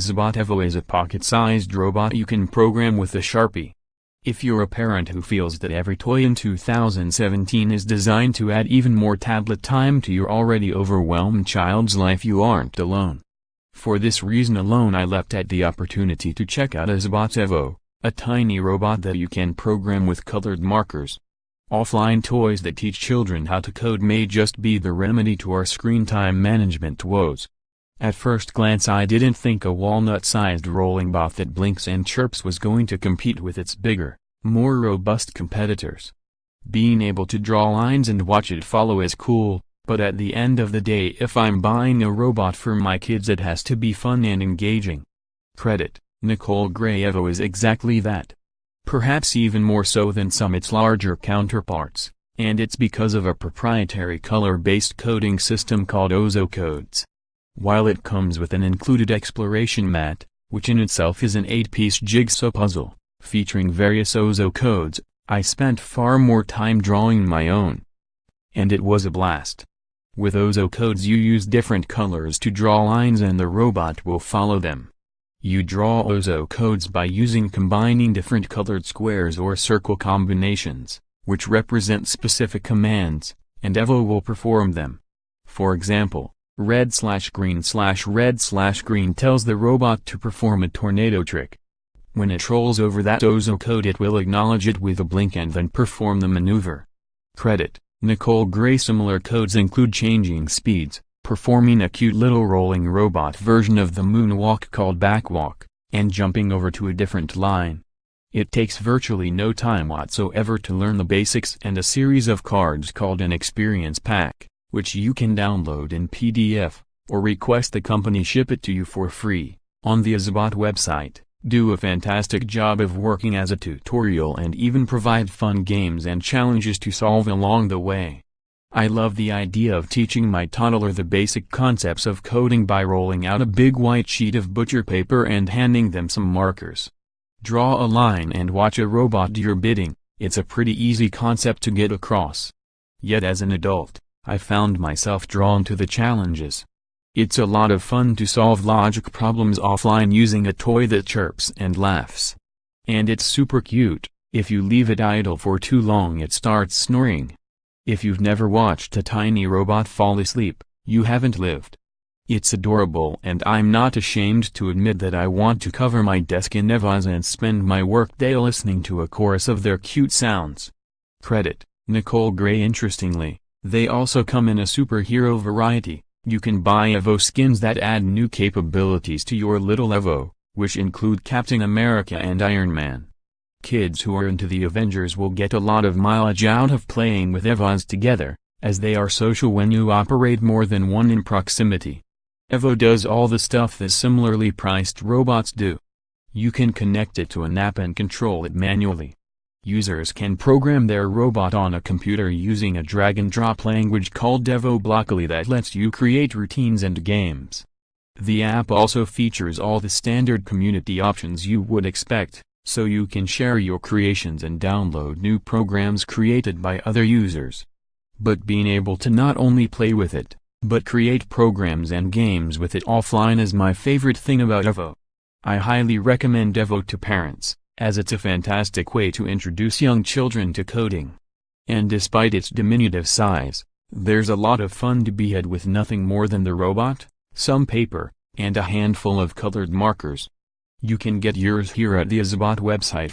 Ozobot Evo is a pocket-sized robot you can program with a Sharpie. If you're a parent who feels that every toy in 2017 is designed to add even more tablet time to your already overwhelmed child's life, you aren't alone. For this reason alone, I leapt at the opportunity to check out Ozobot Evo, a tiny robot that you can program with colored markers. Offline toys that teach children how to code may just be the remedy to our screen time management woes. At first glance, I didn't think a walnut-sized rolling bot that blinks and chirps was going to compete with its bigger, more robust competitors. Being able to draw lines and watch it follow is cool, but at the end of the day, if I'm buying a robot for my kids, it has to be fun and engaging. Credit, Nicole Evo is exactly that. Perhaps even more so than some its larger counterparts, and it's because of a proprietary color-based coding system called OzoCodes. While it comes with an included exploration mat, which in itself is an 8-piece jigsaw puzzle, featuring various OzoCodes, I spent far more time drawing my own. And it was a blast. With OzoCodes you use different colors to draw lines and the robot will follow them. You draw OzoCodes by combining different colored squares or circle combinations, which represent specific commands, and Evo will perform them. For example, red/green/red/green tells the robot to perform a tornado trick. When it rolls over that OzoCode, it will acknowledge it with a blink and then perform the maneuver. Credit, Nicole. Similar codes include changing speeds, performing a cute little rolling robot version of the moonwalk called backwalk, and jumping over to a different line. It takes virtually no time whatsoever to learn the basics, and a series of cards called an experience pack, which you can download in PDF, or request the company ship it to you for free, on the Ozobot website, do a fantastic job of working as a tutorial and even provide fun games and challenges to solve along the way. I love the idea of teaching my toddler the basic concepts of coding by rolling out a big white sheet of butcher paper and handing them some markers. Draw a line and watch a robot do your bidding. It's a pretty easy concept to get across. Yet as an adult, I found myself drawn to the challenges. It's a lot of fun to solve logic problems offline using a toy that chirps and laughs. And it's super cute. If you leave it idle for too long, it starts snoring. If you've never watched a tiny robot fall asleep, you haven't lived. It's adorable, and I'm not ashamed to admit that I want to cover my desk in Evos and spend my workday listening to a chorus of their cute sounds. Credit, Nicole. Interestingly, they also come in a superhero variety. You can buy Evo skins that add new capabilities to your little Evo, which include Captain America and Iron Man. Kids who are into the Avengers will get a lot of mileage out of playing with Evos together, as they are social when you operate more than one in proximity. Evo does all the stuff that similarly priced robots do. You can connect it to an app and control it manually. Users can program their robot on a computer using a drag-and-drop language called Evo Blockly that lets you create routines and games. The app also features all the standard community options you would expect, so you can share your creations and download new programs created by other users. But being able to not only play with it, but create programs and games with it offline is my favorite thing about Evo. I highly recommend Evo to parents, as it's a fantastic way to introduce young children to coding. And despite its diminutive size, there's a lot of fun to be had with nothing more than the robot, some paper, and a handful of colored markers. You can get yours here at the Ozobot website.